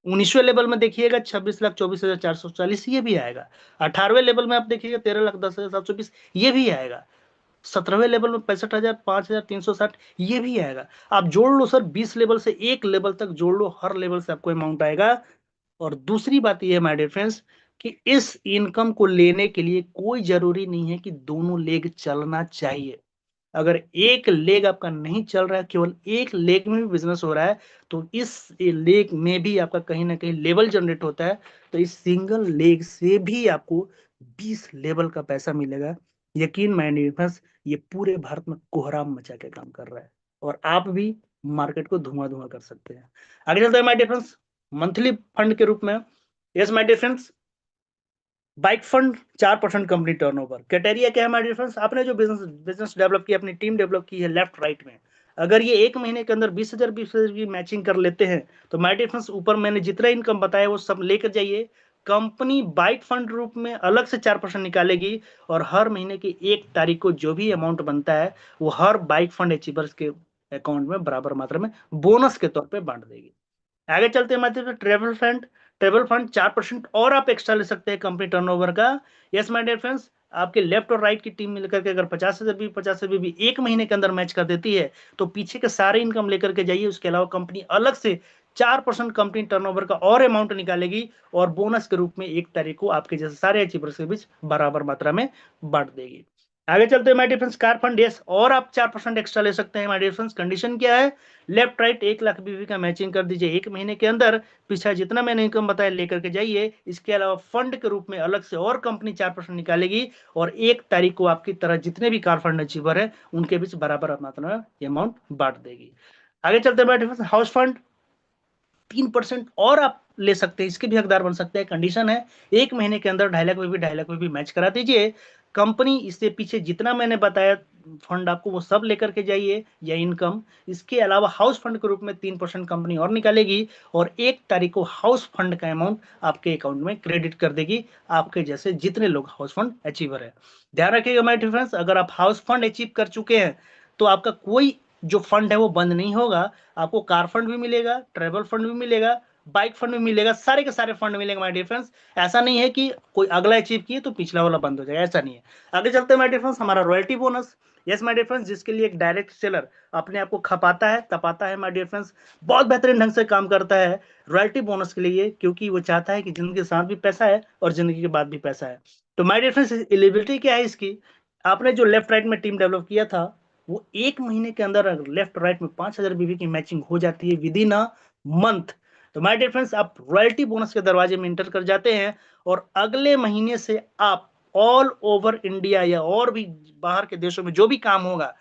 19वें लेवल में देखिएगा 26,24,440 ये भी आएगा। 18वें लेवल में आप देखिएगा 13,10,720 ये भी आएगा। 17वें लेवल में 65,000, 5,360 ये भी आएगा। आप जोड़ लो सर, 20 लेवल से एक लेवल तक जोड़ लो, हर लेवल से आपको अमाउंट आएगा। और दूसरी बात ये है माय डियर फ्रेंड्स, कि इस इनकम को लेने के लिए कोई जरूरी नहीं है कि दोनों लेग चलना चाहिए। अगर एक लेग आपका नहीं चल रहा है, केवल एक लेग में भी बिजनेस हो रहा है, तो इस लेग में भी आपका कहीं ना कहीं लेवल जनरेट होता है। तो इस सिंगल लेग से भी आपको 20 लेवल का पैसा मिलेगा। यकीन मानिए बस, ये पूरे भारत में कोहराम मचा के काम कर रहा है, और आप भी मार्केट को धुआं धुआं कर सकते हैं। आगे चलते हैं my dear friends, monthly fund के रूप में। Yes my dear friends, bike fund 4% company turnover. Criteria क्या है हमारे डिफरेंस, आपने जो बिजनेस बिजनेस डेवलप किया, अपनी टीम डेवलप की है लेफ्ट राइट में, अगर ये एक महीने के अंदर 20,000 की मैचिंग कर लेते हैं, तो माय डिफरेंस ऊपर मैंने जितना इनकम बताया वो सब लेकर जाइए। कंपनी बाइक फंड रूप में अलग से 4% निकालेगी, और हर महीने की 1 तारीख को जो भी अमाउंट बनता है वो हर बाइक फंड अचीवर्स के अकाउंट में बराबर मात्रा में बोनस के तौर पर बांट देगी। आगे चलते हैं हमारे ट्रेवल फंड। ट्रेवल फंड 4% और आप एक्स्ट्रा ले सकते हैं कंपनी टर्नओवर का। यस माय डियर फ्रेंड्स, आपके लेफ्ट और राइट की टीम मिलकर के अगर 50,000 भी एक महीने के अंदर मैच कर देती है, तो पीछे के सारे इनकम लेकर के जाइए। उसके अलावा कंपनी अलग से 4% कंपनी टर्नओवर का और अमाउंट निकालेगी, और बोनस के रूप में 1 तारीख को आपके जैसे सारे अचीवर्स के बीच बराबर मात्रा में बांट देगी। आगे चलते हैं my dear friends, car fund. Yes, और आप 4% एक्स्ट्रा ले सकते हैं माय डियर फ्रेंड्स। कंडीशन क्या है, लेफ्ट राइट 1 लाख बीवी का मैचिंग कर दीजिए एक महीने के अंदर, पीछा जितना मैंने इनकम बताया लेकर के जाइए। इसके अलावा फंड के रूप में अलग से और कंपनी 4% निकालेगी, और 1 तारीख को आपकी तरह जितने भी कार फंड अचीवर है उनके बीच बराबर मात्रा में अमाउंट बांट देगी। आगे चलते हैं हाउस फंड। 3% और आप ले सकते हैं, इसके भी हकदार बन सकते हैं। कंडीशन है, एक महीने के अंदर 2.5 लाख में भी 2.5 लाख में भी मैच करा दीजिए। कंपनी इससे पीछे जितना मैंने बताया फंड आपको वो सब लेकर के जाइए या इनकम। इसके अलावा हाउस फंड के रूप में 3% कंपनी और निकालेगी, और 1 तारीख को हाउस फंड का अमाउंट आपके अकाउंट में क्रेडिट कर देगी, आपके जैसे जितने लोग हाउस फंड अचीवर है। ध्यान रखिएगा माय डिफरेंस, अगर आप हाउस फंड अचीव कर चुके हैं तो आपका कोई जो फंड है वो बंद नहीं होगा। आपको कार फंड भी मिलेगा, ट्रेवल फंड भी मिलेगा, बाइक फंड भी मिलेगा, सारे के सारे फंड मिलेंगे माय डियर फ्रेंड्स। ऐसा नहीं है कि कोई अगला अचीव किए तो पिछला वाला बंद हो जाएगा, ऐसा नहीं है। आगे चलते हैं माय डियर फ्रेंड्स, हमारा royalty bonus. Yes my dear friends, जिसके लिए एक डायरेक्ट सेलर अपने आप को खपाता है तपाता है माय डियर फ्रेंड्स, बहुत बेहतरीन ढंग से काम करता है रॉयल्टी बोनस के लिए, क्योंकि वो चाहता है कि जिंदगी के साथ भी पैसा है और जिंदगी के बाद भी पैसा है। तो माय डियर फ्रेंड्स, एलिजिबिलिटी क्या है इसकी, आपने जो लेफ्ट राइट में टीम डेवलप किया था, वो एक महीने के अंदर अगर लेफ्ट राइट में 5,000 बीवी की मैचिंग हो जाती है विद इन अ मंथ, तो माय डियर फ्रेंड्स आप रॉयल्टी बोनस के दरवाजे में इंटर कर जाते हैं, और अगले महीने से आप ऑल ओवर इंडिया या और भी बाहर के देशों में जो भी काम होगा,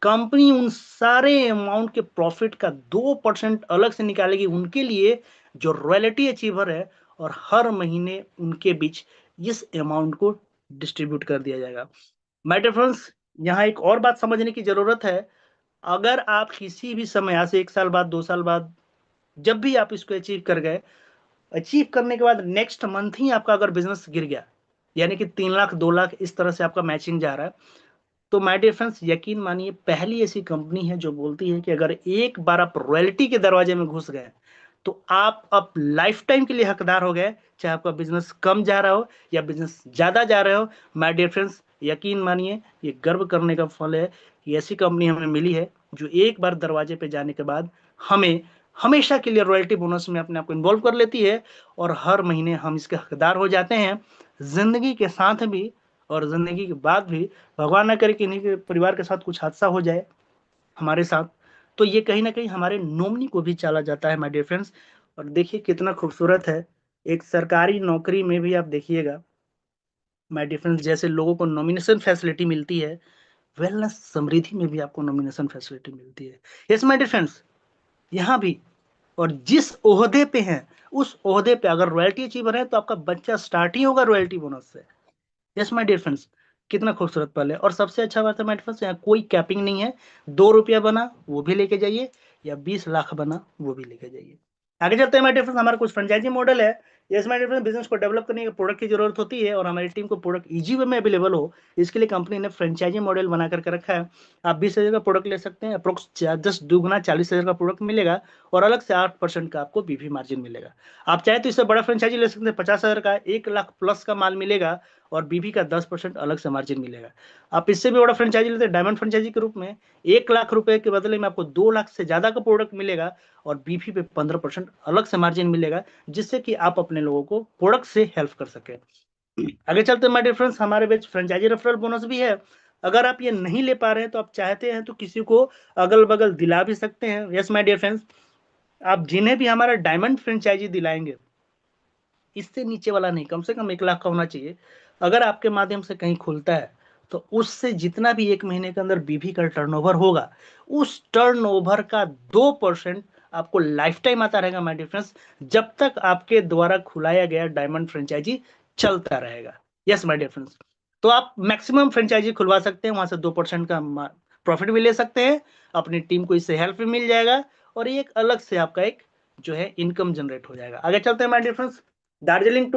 कंपनी उन सारे अमाउंट के प्रॉफिट का 2% अलग से निकालेगी उनके लिए जो रॉयल्टी अचीवर है, और हर महीने उनके बीच इस अमाउंट को डिस्ट्रीब्यूट कर दिया जाएगा। माय डियर फ्रेंड्स, यहाँ एक और बात समझने की जरूरत है। अगर आप किसी भी समय, आज से 1 साल बाद, 2 साल बाद, जब भी आप इसको अचीव कर गए, अचीव करने के बाद नेक्स्ट मंथ ही आपका अगर बिजनेस गिर गया, यानी कि 3 लाख 2 लाख इस तरह से आपका मैचिंग जा रहा है, तो माय डियर फ्रेंड्स, यकीन मानिए पहली ऐसी कंपनी है जो बोलती है कि अगर एक बार आप रॉयल्टी के दरवाजे में घुस गए तो आप अब लाइफ टाइम के लिए हकदार हो गए, चाहे आपका बिजनेस कम जा रहा हो या बिजनेस ज्यादा जा रहे हो। माय डियर फ्रेंड्स, यकीन मानिए ये गर्व करने का फल है कि ऐसी कंपनी हमें मिली है जो एक बार दरवाजे पे जाने के बाद हमें हमेशा के लिए रॉयल्टी बोनस में अपने आप को इन्वॉल्व कर लेती है और हर महीने हम इसके हकदार हो जाते हैं जिंदगी के साथ भी और जिंदगी के बाद भी। भगवान ना करे कि इन्हीं के परिवार के साथ कुछ हादसा हो जाए हमारे साथ, तो ये कहीं ना कहीं हमारे नॉमिनी को भी चला जाता है माय डियर फ्रेंड्स। और देखिए कितना खूबसूरत है, एक सरकारी नौकरी में भी आप देखिएगा माय डियर फ्रेंड्स, जैसे लोगों को नॉमिनेशन फैसिलिटी मिलती है, वेलनेस समृद्धि में भी आपको नॉमिनेशन फैसिलिटी मिलती है। यस माय डियर फ्रेंड्स, यहाँ भी। और जिस ओहदे पे हैं उस ओहदे पे अगर रॉयल्टी अचीवर है तो आपका बच्चा स्टार्ट ही होगा रॉयल्टी बोनस से। यस माय डियर फ्रेंड्स, कितना खूबसूरत पल है। और सबसे अच्छा बात है माय डियर फ्रेंड्स, यहाँ कोई कैपिंग नहीं है, 2 रुपया बना वो भी लेके जाइए या 20 लाख बना वो भी लेके जाइए। आगे चलते हैं माय डियर फ्रेंड्स, हमारा कुछ फ्रेंचाइजी मॉडल है। Yes my dear friends, business को डेवलप करने के प्रोडक्ट की जरूरत होती है और हमारी टीम को प्रोडक्ट इजी वे में अवेलेबल हो, इसके लिए कंपनी ने फ्रेंचाइजी मॉडल बना करके रखा है। आप 20,000 का प्रोडक्ट ले सकते हैं, अप्रोक्स 10 दुगुना 40,000 का प्रोडक्ट मिलेगा और अलग से 8% का आपको बीवी मार्जिन मिलेगा। आप चाहे तो इससे बड़ा फ्रेंचाइजी ले सकते हैं, 50,000 का 1 लाख प्लस का माल मिलेगा और बीवी का 10% अलग से मार्जिन मिलेगा। आप इससे भी बड़ा फ्रेंचाइजी लेते हैं डायमंड फ्रेंचाइजी के रूप में, 1 लाख रुपए के बदले में आपको 2 लाख से ज्यादा का प्रोडक्ट मिलेगा और बीवी पे 15% अलग से मार्जिन मिलेगा, जिससे कि आप अपने लोगों को प्रोडक्ट से हेल्प कर सके। आगे चलते हैं माय डियर फ्रेंड्स, हमारे बीच फ्रेंचाइजी रेफरल बोनस भी है। अगर आप ये नहीं ले पा रहे हैं तो आप चाहते हैं तो किसी को अगल बगल दिला भी सकते हैं। यस माय डियर फ्रेंड्स, आप जिन्हें भी हमारा डायमंड फ्रेंचाइजी दिलाएंगे, इससे नीचे वाला नहीं, कम से कम 1 लाख का होना चाहिए, अगर आपके माध्यम से कहीं खुलता है तो उससे जितना भी एक महीने के अंदर बीवी का टर्नओवर होगा उस टर्नओवर का 2% आपको लाइफ टाइम आता रहेगा माय डियर फ्रेंड्स, जब तक आपके द्वारा खुलाया गया डायमंड फ्रेंचाइजी चलता रहेगा। यस माय डियर फ्रेंड्स, तो आप मैक्सिमम फ्रेंचाइजी खुलवा सकते हैं, वहां से 2% का प्रॉफिट भी ले सकते हैं, अपनी टीम को इससे हेल्प भी मिल जाएगा और ये एक अलग से आपका एक जो है इनकम जनरेट हो जाएगा। आगे चलते हैं my dear friends, Darjeeling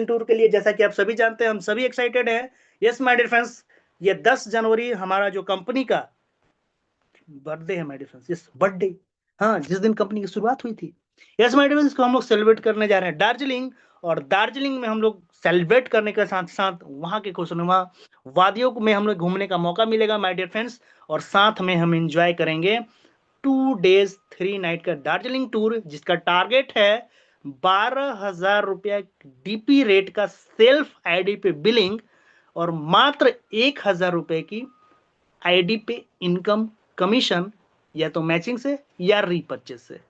tour के लिए जैसा कि आप सभी जानते हैं हम सभी एक्साइटेड हैं। यस माय डियर फ्रेंड्स, ये 10 जनवरी हमारा जो कंपनी का बर्थडे है my dear friends, yes birthday, हाँ जिस दिन कंपनी की शुरुआत हुई थी। यस माय डियर फ्रेंड्स, इसको हम लोग सेलिब्रेट करने जा रहे हैं दार्जिलिंग। और दार्जिलिंग में हम लोग सेलिब्रेट करने के साथ साथ वहां के खुशनुमा वादियों में हम लोग घूमने का मौका मिलेगा माय डियर फ्रेंड्स, और साथ में हम एंजॉय करेंगे 2 डेज 3 नाइट का दार्जिलिंग टूर, जिसका टारगेट है 12,000 रुपया डीपी रेट का सेल्फ आईडी पे बिलिंग और मात्र 1,000 रुपए की आईडी पे इनकम कमीशन, या तो मैचिंग से या रीपर्चेज से।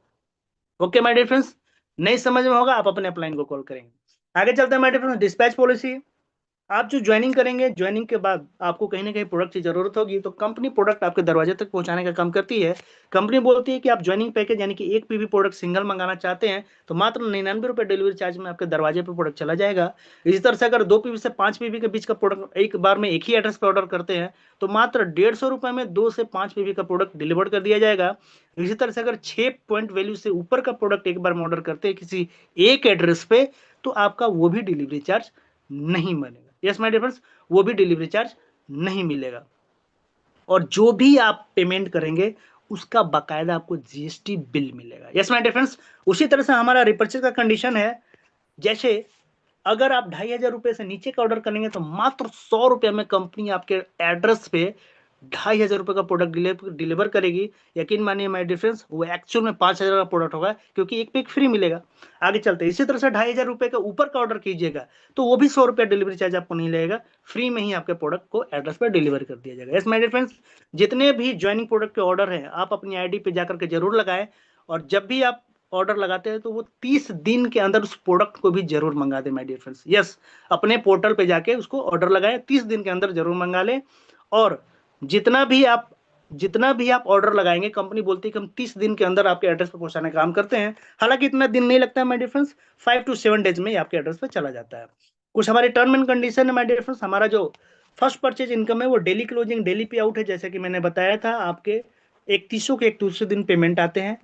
ओके माय डियर फ्रेंड्स, नहीं समझ में होगा आप अपने अपलाइन को कॉल करेंगे। आगे चलते हैं my dear friends, dispatch policy. आप जो ज्वाइनिंग करेंगे, ज्वाइनिंग के बाद आपको कहीं ना कहीं प्रोडक्ट की जरूरत होगी, तो कंपनी प्रोडक्ट आपके दरवाजे तक पहुंचाने का काम करती है। कंपनी बोलती है कि आप ज्वाइनिंग पैकेज यानी कि एक पीवी प्रोडक्ट सिंगल मंगाना चाहते हैं तो मात्र 99 रुपए डिलीवरी चार्ज में आपके दरवाजे पर प्रोडक्ट चला जाएगा। इसी तरह से अगर 2 पीवी से 5 पीवी के बीच का प्रोडक्ट एक बार में एक ही एड्रेस पर ऑर्डर करते हैं तो मात्र 150 रुपए में 2 से 5 पीवी का प्रोडक्ट डिलीवर कर दिया जाएगा। इसी तरह से अगर 6 पॉइंट वैल्यू से ऊपर का प्रोडक्ट एक बार में ऑर्डर करते हैं किसी एक एड्रेस पे तो आपका वो भी डिलीवरी चार्ज नहीं बनेगा। यस माय डियर फ्रेंड्स, वो भी डिलीवरी चार्ज नहीं मिलेगा। और जो भी आप पेमेंट करेंगे उसका बकायदा आपको जीएसटी बिल मिलेगा। यस माय डियर फ्रेंड्स, उसी तरह से हमारा रिपर्चेज का कंडीशन है, जैसे अगर आप 2,500 रुपए से नीचे का ऑर्डर करेंगे तो मात्र 100 रुपए में कंपनी आपके एड्रेस पे 2,500 रुपए का प्रोडक्ट डिलीवर करेगी। यकीन मानिए माय डिफरेंस, वो एक्चुअल में 5,000 का प्रोडक्ट होगा क्योंकि एक पे एक फ्री मिलेगा। आगे चलते हैं, इसी तरह से 2,500 रुपए का ऊपर का ऑर्डर कीजिएगा तो वो भी 100 रुपया डिलीवरी चार्ज आपको नहीं लगेगा, फ्री में ही आपके प्रोडक्ट को एड्रेस पर डिलीवर कर दिया जाएगा। यस माय डियर फ्रेंड्स, जितने भी ज्वाइनिंग प्रोडक्ट के ऑर्डर हैं आप अपनी आईडी पे जाकर के जरूर लगाएं, और जब भी आप ऑर्डर लगाते हैं तो वो 30 दिन के अंदर उस प्रोडक्ट को भी जरूर मंगा दे माय डियर फ्रेंड्स। यस, अपने पोर्टल पे जाके उसको ऑर्डर लगाएं, 30 दिन के अंदर जरूर मंगा लें। और जितना भी आप ऑर्डर लगाएंगे, कंपनी बोलती है कि हम 30 दिन के अंदर आपके एड्रेस पर पहुंचाने का काम करते हैं। हालांकि इतना दिन नहीं लगता है my dear friends, 5 to 7 days में आपके एड्रेस पर चला जाता है। कुछ हमारे टर्म एंड कंडीशन है माय डियर फ्रेंड्स। हमारा जो फर्स्ट परचेज इनकम है वो daily closing daily pay out है, जैसे कि मैंने बताया था आपके 31 के 31 दिन पेमेंट आते हैं।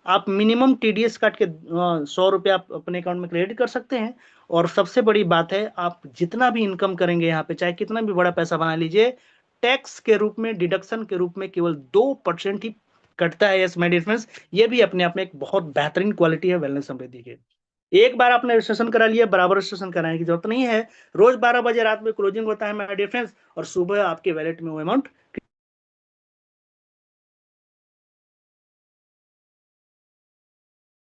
आप मिनिमम टीडीएस काट के 100 रुपया आप अपने अकाउंट में क्रेडिट कर सकते हैं। और सबसे बड़ी बात है, आप जितना भी इनकम करेंगे यहाँ पे, चाहे कितना भी बड़ा पैसा बना लीजिए, टैक्स के रूप में, डिडक्शन के रूप में केवल 2% ही कटता है। यस माय डियर फ्रेंड्स, ये भी अपने आप में एक बहुत बेहतरीन क्वालिटी है वेलनेस समृद्धि की। एक बार आपने रजिस्ट्रेशन करा लिया, बराबर रजिस्ट्रेशन कराने की जरूरत नहीं है। रोज 12 बजे रात में क्लोजिंग होता है माय डियर फ्रेंड्स, और सुबह आपके वैलेट में वो अमाउंट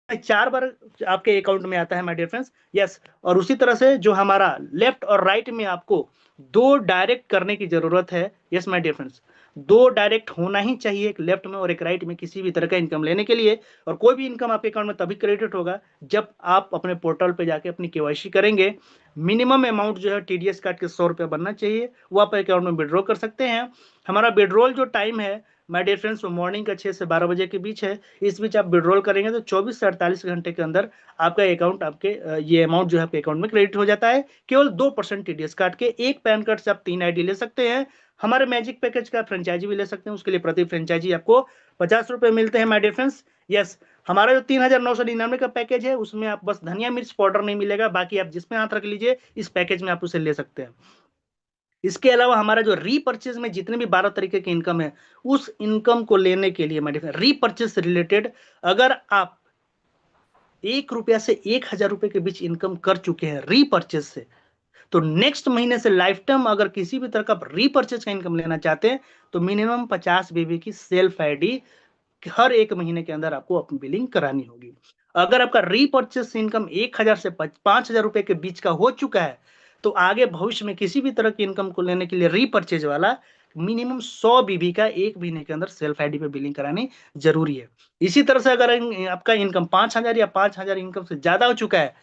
4 बार आपके अकाउंट में आता है माय डियर फ्रेंड्स। यस, और उसी तरह से जो हमारा लेफ्ट और राइट में आपको 2 डायरेक्ट करने की जरूरत है। Yes my dear friends, 2 direct होना ही चाहिए, एक लेफ्ट में और एक राइट में, किसी भी तरह का इनकम लेने के लिए। और कोई भी इनकम आपके अकाउंट में तभी क्रेडिट होगा जब आप अपने पोर्टल पे जाके अपनी केवाईसी करेंगे। मिनिमम अमाउंट जो है टीडीएस काट के 100 रुपये बनना चाहिए, वो आप अकाउंट में विड्रॉ कर सकते हैं। हमारा विड्रॉल जो टाइम है माय डियर फ्रेंड्स, वो मॉर्निंग का 6 से 12 बजे के बीच है। इस बीच आप विड्रॉल करेंगे तो 24 से 48 घंटे के अंदर आपका अकाउंट, आपके ये अमाउंट जो है आपके अकाउंट में क्रेडिट हो जाता है, केवल 2% टीडीएस काट के। एक पैन कार्ड से आप 3 आईडी ले सकते हैं। हमारे मैजिक पैकेज का फ्रेंचाइजी भी ले सकते हैं, उसके लिए प्रति फ्रेंचाइजी आपको 50 रुपये मिलते हैं माय डियर फ्रेंड्स। यस, हमारा जो 3,999 का पैकेज है उसमें आप बस धनिया मिर्च पाउडर नहीं मिलेगा, बाकी आप जिसमें हाथ रख लीजिए इस पैकेज में आप उसे ले सकते हैं। इसके अलावा हमारा जो रीपर्चेज में जितने भी 12 तरीके की इनकम है, उस इनकम को लेने के लिए रीपर्चेज से रिलेटेड अगर आप 1 रुपया से 1,000 रुपए के बीच इनकम कर चुके हैं रीपर्चेज से, तो नेक्स्ट महीने से लाइफ टाइम अगर किसी भी तरह का रीपर्चेज का इनकम लेना चाहते हैं तो मिनिमम 50 बीबी की सेल्फ आईडी हर 1 महीने के अंदर आपको अपनी बिलिंग करानी होगी। अगर आपका रीपर्चेस इनकम 1,000 से 5,000 रुपए के बीच का हो चुका है, तो आगे भविष्य में किसी भी तरह की इनकम को लेने के लिए रीपर्चेज वाला मिनिमम 100 बीबी का 1 महीने के अंदर सेल्फ आईडी पे बिलिंग करानी जरूरी है। इसी तरह से अगर आपका इनकम 5,000 या 5,000 इनकम से ज्यादा हो चुका है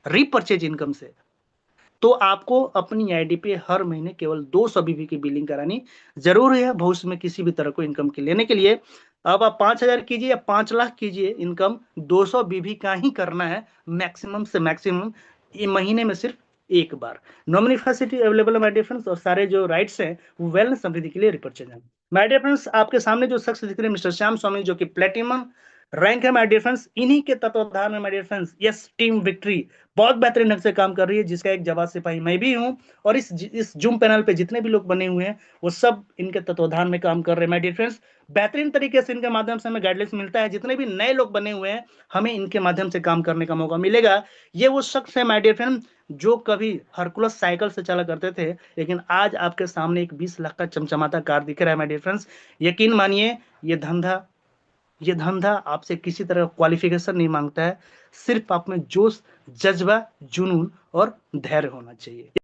रीपर्चेज इनकम से, तो आपको अपनी आईडी पे हर महीने केवल 200 बीबी की बिलिंग करानी जरूरी है भविष्य में किसी भी तरह को इनकम के लेने के लिए। अब आप 5,000 कीजिए या 5 लाख कीजिए, इनकम 200 बीबी का ही करना है मैक्सिमम से मैक्सिमम, ये महीने में सिर्फ एक बार। नॉमिनी फैसिलिटी अवेलेबल है माय डियर फ्रेंड्स, और सारे जो राइट्स हैं वो वेलनेस समृद्धि के लिए रिपर्चेज है। माय डियर फ्रेंड्स, आपके सामने जो शख्स दिख रहे हैं मिस्टर श्याम स्वामी, जो कि प्लेटिनम रैंक है माय डियर फ्रेंड्स, इन्हीं के तत्वाधान में my dear friends yes team victory बहुत बेहतरीन ढंग से काम कर रही है, जिसका एक जवाब सिपाही मैं भी हूं। और इस जूम पैनल पे जितने भी लोग बने हुए हैं वो सब इनके तत्वाधान में काम कर रहे हैं माय डियर फ्रेंड्स। बेहतरीन तरीके से इनके माध्यम से हमें गाइडलाइंस मिलता है। जितने भी नए लोग बने हुए हैं हमें इनके माध्यम से काम करने का मौका मिलेगा। ये वो शख्स है माय डियर फ्रेंड जो कभी हरकुलस साइकिल से चला करते थे, लेकिन आज आपके सामने एक 20 लाख का चमचमाता कार दिख रहा है माय डियर फ्रेंड्स। यकीन मानिए, ये धंधा आपसे किसी तरह क्वालिफिकेशन नहीं मांगता है, सिर्फ आप में जोश, जज्बा, जुनून और धैर्य होना चाहिए।